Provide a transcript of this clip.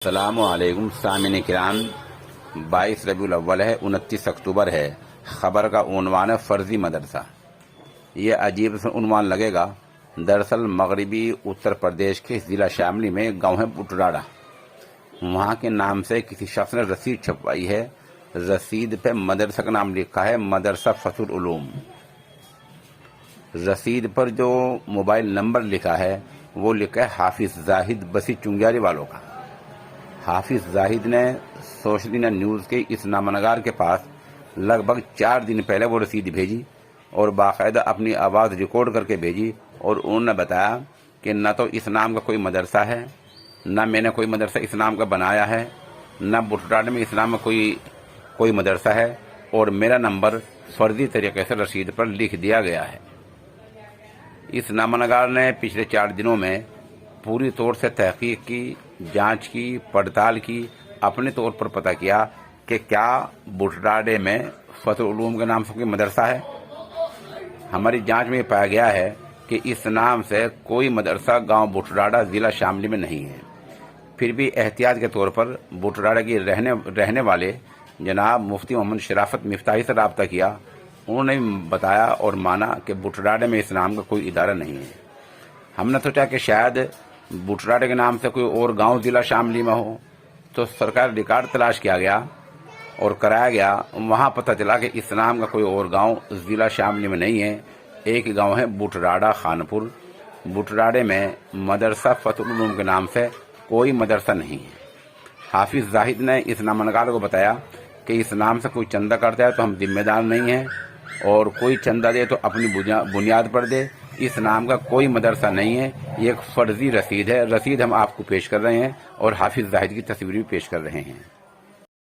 السلام علیکم سامعین کرام، 22 ربیع الاول ہے، 29 اکتوبر ہے۔ خبر کا عنوان ہے فرضی مدرسہ۔ یہ عجیب سا عنوان لگے گا، دراصل مغربی اتر پردیش کے ضلع شاملی میں گاؤں ہے بٹراڑا، وہاں کے نام سے کسی شخص نے رسید چھپوائی ہے۔ رسید پہ مدرسہ کا نام لکھا ہے مدرسہ فتح العلوم۔ رسید پر جو موبائل نمبر لکھا ہے وہ لکھا ہے حافظ زاہد بسی چنگیاری والوں کا۔ حافظ زاہد نے سوشل میڈیا نیوز کے اس نامہ نگار کے پاس لگ بھگ 4 دن پہلے وہ رسید بھیجی اور باقاعدہ اپنی آواز ریکارڈ کر کے بھیجی، اور انہوں نے بتایا کہ نہ تو اس نام کا کوئی مدرسہ ہے، نہ میں نے کوئی مدرسہ اس نام کا بنایا ہے، نہ بٹراڑے میں اس نام کا کوئی مدرسہ ہے، اور میرا نمبر فرضی طریقے سے رسید پر لکھ دیا گیا ہے۔ اس نامہ نگار نے پچھلے 4 دنوں میں پوری طور سے تحقیق کی، جانچ کی، پڑتال کی، اپنے طور پر پتہ کیا کہ کیا بٹراڑے میں فتح العلوم کے نام سے کوئی مدرسہ ہے۔ ہماری جانچ میں یہ پایا گیا ہے کہ اس نام سے کوئی مدرسہ گاؤں بٹراڑا ضلع شاملی میں نہیں ہے۔ پھر بھی احتیاط کے طور پر بٹراڑا کی رہنے والے جناب مفتی محمد شرافت مفتاحی سے رابطہ کیا۔ انہوں نے بتایا اور مانا کہ بٹراڑے میں اس نام کا کوئی ادارہ نہیں ہے۔ ہم نے سوچا کہ شاید بٹراڑے کے نام سے کوئی اور گاؤں ضلع شاملی میں ہو، تو سرکار ریکارڈ تلاش کیا گیا اور کرایا گیا۔ وہاں پتہ چلا کہ اس نام کا کوئی اور گاؤں ضلع شاملی میں نہیں ہے۔ ایک گاؤں ہے بٹراڑا خانپور۔ بٹراڑے میں مدرسہ فتح العلوم کے نام سے کوئی مدرسہ نہیں ہے۔ حافظ زاہد نے اس نامہ نگار کو بتایا کہ اس نام سے کوئی چندہ کرتا ہے تو ہم ذمہ دار نہیں ہیں، اور کوئی چندہ دے تو اپنی بنیاد پر دے۔ اس نام کا کوئی مدرسہ نہیں ہے، یہ ایک فرضی رسید ہے۔ رسید ہم آپ کو پیش کر رہے ہیں اور حافظ زاہد کی تصویر بھی پیش کر رہے ہیں۔